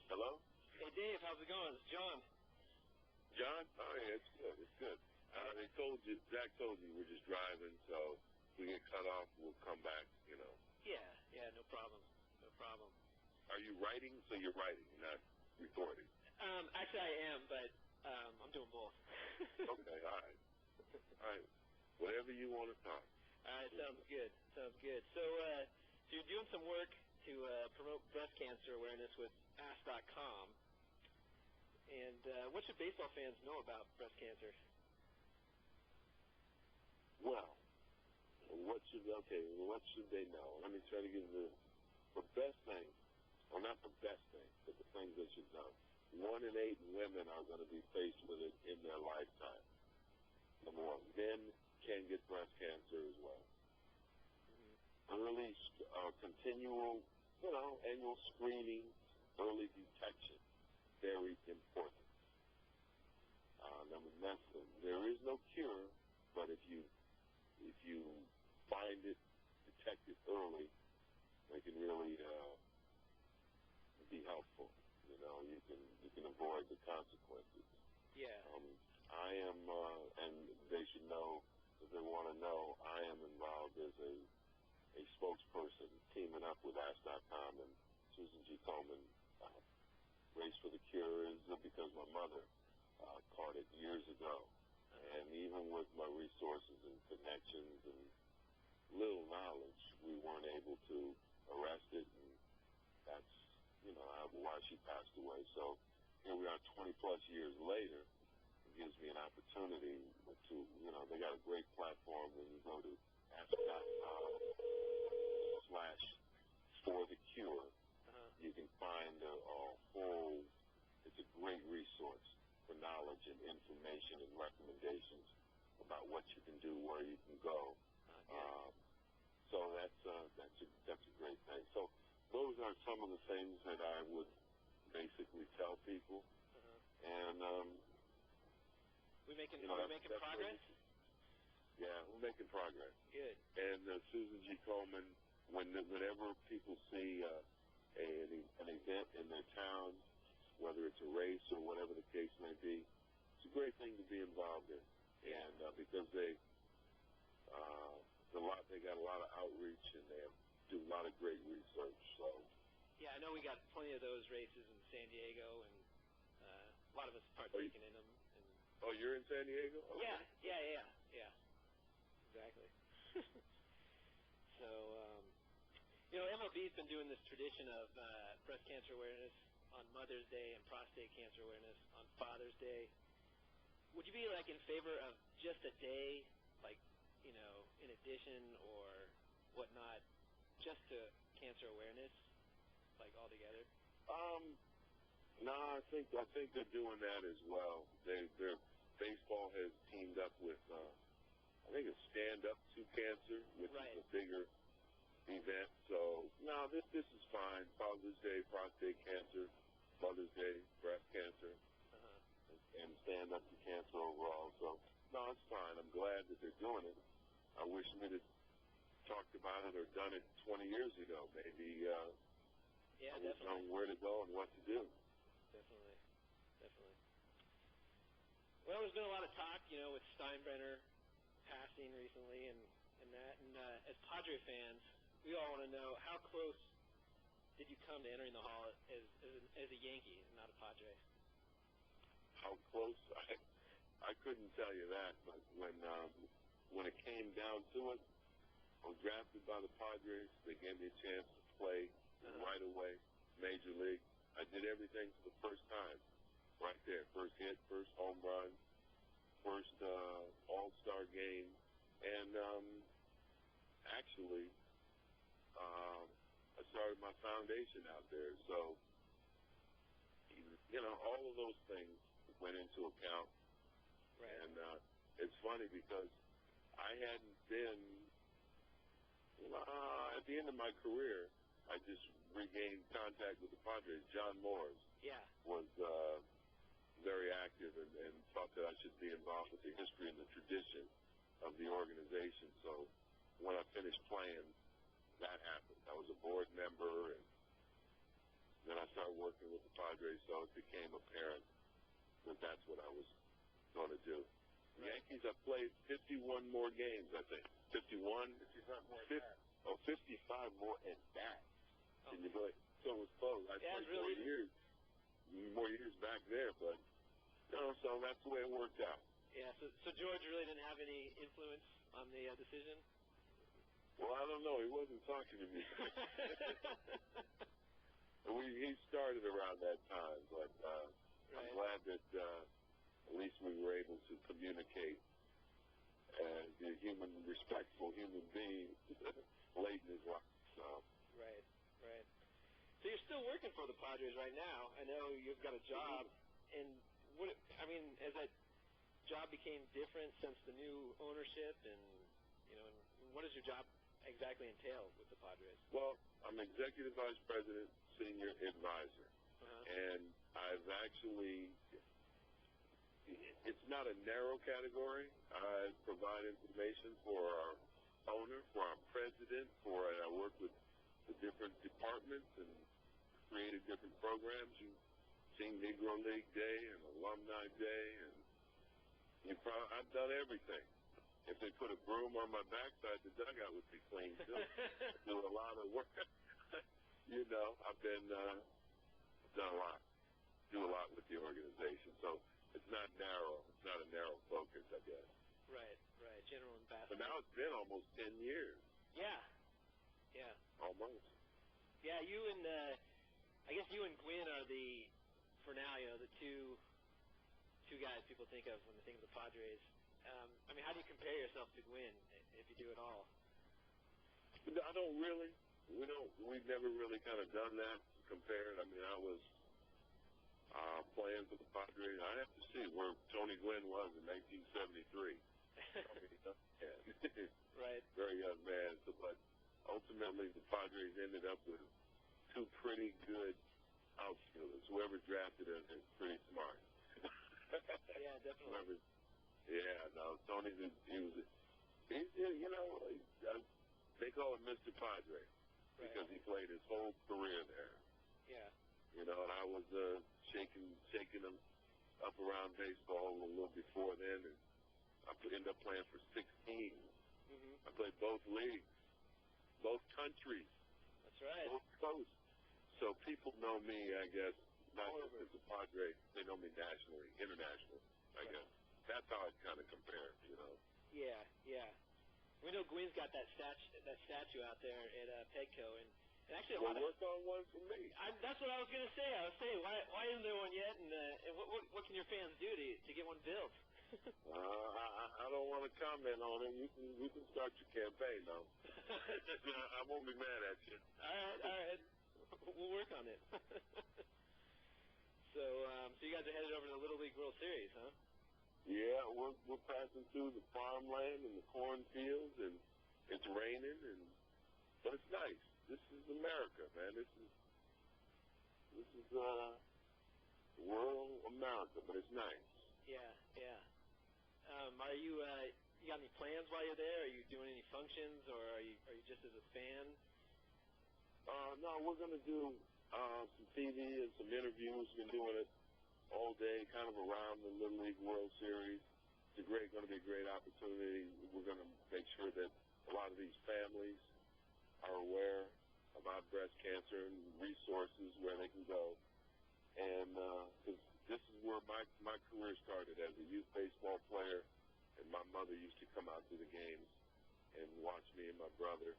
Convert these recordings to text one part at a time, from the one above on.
Hello? Hey, Dave, how's it going? It's John. John? Oh, yeah, it's good. It's good. Zach told you we're just driving, so if we get cut off, we'll come back, you know. Yeah, no problem. No problem. Are you writing? So you're writing, not recording. Actually, I am, but I'm doing both. Okay, all right. Whatever you want to talk. All right, sounds good. So you're doing some work to promote breast cancer awareness with Ask.com. And what should baseball fans know about breast cancer? Well, what should they know? Let me try to give the best thing, or not the best thing, but the things they should know. 1 in 8 women are going to be faced with it in their lifetime. Number one, men can get breast cancer as well. Early, continual, annual screening, early detection, very important. There is no cure, but if you find it, detect it early, they can really be helpful. You can avoid the consequences. Yeah. I am, and they should know, if they want to know, I am involved as a spokesperson teaming up with Ask.com, and Susan G. Komen. Race for the Cure is because my mother caught it years ago. And even with my resources and connections and little knowledge, we weren't able to arrest it, and that's, why she passed away. So here we are 20-plus years later. It gives me an opportunity to, they got a great platform when you go to Ask.com/for-the-cure. You can find a whole, it's a great resource for knowledge and information and recommendations about what you can do, where you can go. So that's a great thing. So those are some of the things that I would basically tell people. And we're making progress. Yeah, we're making progress. Good. And Susan G. Komen, whenever people see an event in their town, whether it's a race or whatever the case may be, it's a great thing to be involved in. And because they got a lot of outreach, and they do a lot of great research. So yeah, I know we got plenty of those races in San Diego, and a lot of us partaking in them. Oh, you're in San Diego? Okay. Yeah. Exactly. So, MLB's been doing this tradition of breast cancer awareness on Mother's Day and prostate cancer awareness on Father's Day. Would you be in favor of just a day, in addition or whatnot, just to cancer awareness, altogether? No, I think they're doing that as well. Their baseball has teamed up with I think it's Stand Up to Cancer, which is a bigger event. So no, this is fine. Father's Day, prostate cancer, Mother's Day, breast cancer, and Stand Up to Cancer overall. So no, it's fine. I'm glad that they're doing it. I wish we'd have talked about it or done it 20 years ago. Maybe I would know where to go and what to do. Definitely. Well, there's been a lot of talk, with Steinbrenner passing recently and that. And as Padre fans, we all want to know, how close did you come to entering the Hall as a Yankee, not a Padre? How close? I couldn't tell you that, but when it came down to it, I was drafted by the Padres. They gave me a chance to play right away, Major League. I did everything for the first time, right there. First hit, first home run, first All-Star game. And actually, I started my foundation out there. So, all of those things went into account. Right. And it's funny because I hadn't been, at the end of my career, I just regained contact with the Padres. John Moores was very active and thought that I should be involved with the history and the tradition of the organization. So when I finished playing, that happened. I was a board member, and working with the Padres, so it became apparent that that's what I was going to do. The Yankees have played 51 more games, I think. 51? 55 more at that. Can you believe? So it was close. I played really more years back there, but so that's the way it worked out. Yeah, so George really didn't have any influence on the decision? Well, I don't know. He wasn't talking to me. He started around that time, but I'm glad that at least we were able to communicate as a respectful human being late in his life. So. Right. So you're still working for the Padres right now. I know you've got a job, and as that job became different since the new ownership, and what does your job exactly entail with the Padres? Well, I'm executive vice president, senior advisor, and I've actually. It's not a narrow category. I provide information for our owner, for our president, I work with the different departments and created different programs. You've seen Negro League Day and Alumni Day, and I've done everything. If they put a broom on my backside, the dugout would be clean too. I do a lot of work. I've been done a lot. Do a lot with the organization. So it's not narrow. It's not a narrow focus, I guess. Right. General ambassador. But now it's been almost 10 years. Yeah. Almost. Yeah, I guess you and Gwynn are for now, the two guys people think of when they think of the Padres. How do you compare yourself to Gwynn, if you do at all? I don't really. We've never really kind of done that, compared. I was playing for the Padres. I have to see where Tony Gwynn was in 1973. Right. Very young man. But ultimately, the Padres ended up with two pretty good outfielders. Whoever drafted us is pretty smart. Yeah, definitely. Tony, they call him Mr. Padre because he played his whole career there. Yeah. And I was shaking him up around baseball a little before then, and I ended up playing for 16. I played both leagues, both countries. That's right. Both coasts. So people know me, I guess, not just as a Padre, they know me nationally, internationally, I guess. That's how it kind of compares, Yeah. We know Gwynn's got that statue out there at Petco, and actually work on one for me. That's what I was going to say. I was saying, why isn't there one yet? And what can your fans do to get one built? I don't want to comment on it. You can start your campaign, though. I won't be mad at you. All right. We'll work on it. So you guys are headed over to the Little League World Series, huh? Yeah, we're passing through the farmland and the cornfields, and it's raining, but it's nice. This is America, man. This is rural America, but it's nice. Yeah. Are you got any plans while you're there? Are you doing any functions, or are you just as a fan? No, we're going to do some TV and some interviews. We've been doing it all day, kind of around the Little League World Series. It's going to be a great opportunity. We're going to make sure that a lot of these families are aware about breast cancer and resources where they can go. And because this is where my career started as a youth baseball player, and my mother used to come out to the games and watch me and my brother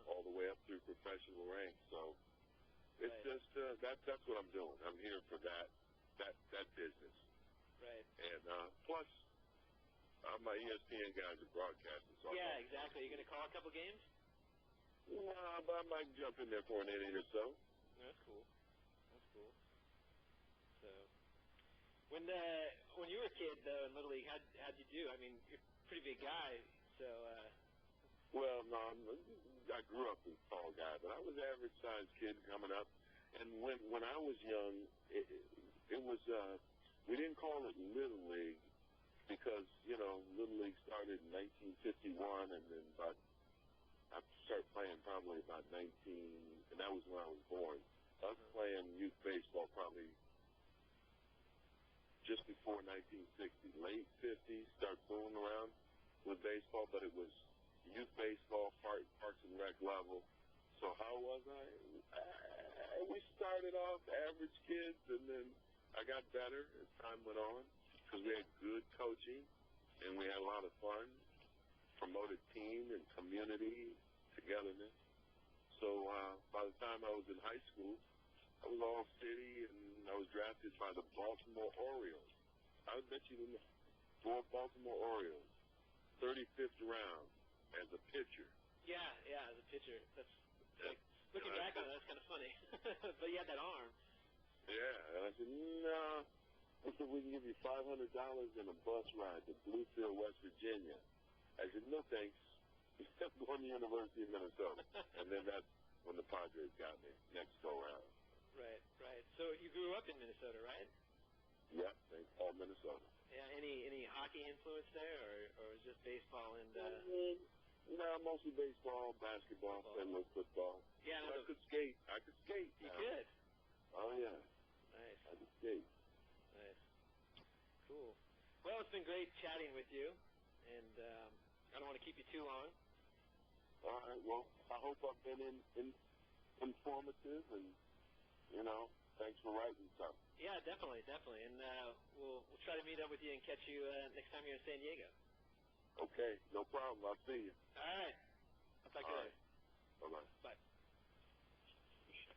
all the way up through professional ranks. So it's just that's what I'm doing. I'm here for that business. Right. And plus, my ESPN guys are broadcasting. So yeah, exactly. You going to call a couple games? Nah, but I might jump in there for an inning or so. That's cool. So, when you were a kid, though, in Little League, how'd you do? You're a pretty big guy, so. Well, no, I grew up as a tall guy, but I was an average-sized kid coming up. And when I was young, it was we didn't call it Little League because Little League started in 1951, and then I started playing probably about 19, and that was when I was born. Us playing youth baseball probably just before 1960, late 50s, start fooling around with baseball, but it was youth baseball, Parks and Rec level. So how was I? We started off average kids, and then I got better as time went on because we had good coaching, and we had a lot of fun, promoted team and community togetherness. So by the time I was in high school, I was all city, and I was drafted by the Baltimore Orioles. I bet you didn't know. Baltimore Orioles, 35th round as a pitcher. Yeah, as a pitcher. That's like, looking back on it, that's kind of funny. But you had that arm. Yeah, and I said, no. I said, we can give you $500 and a bus ride to Winfield, West Virginia. I said, no thanks. I'm going to the University of Minnesota. And then that's when the Padres got me next go round. Right. So you grew up in Minnesota, right? Yeah, St. Paul, Minnesota. Yeah, any hockey influence there, or is just baseball and No, mostly baseball, basketball, and football. Yeah, I could skate. You could? Oh, yeah. Nice. I could skate. Nice. Cool. Well, it's been great chatting with you, and I don't want to keep you too long. All right. Well, I hope I've been informative, and, thanks for writing something. Yeah, definitely. And we'll try to meet up with you and catch you next time you're in San Diego. Okay, no problem. I'll see you. All right. I'll talk to you later. Bye-bye. Bye.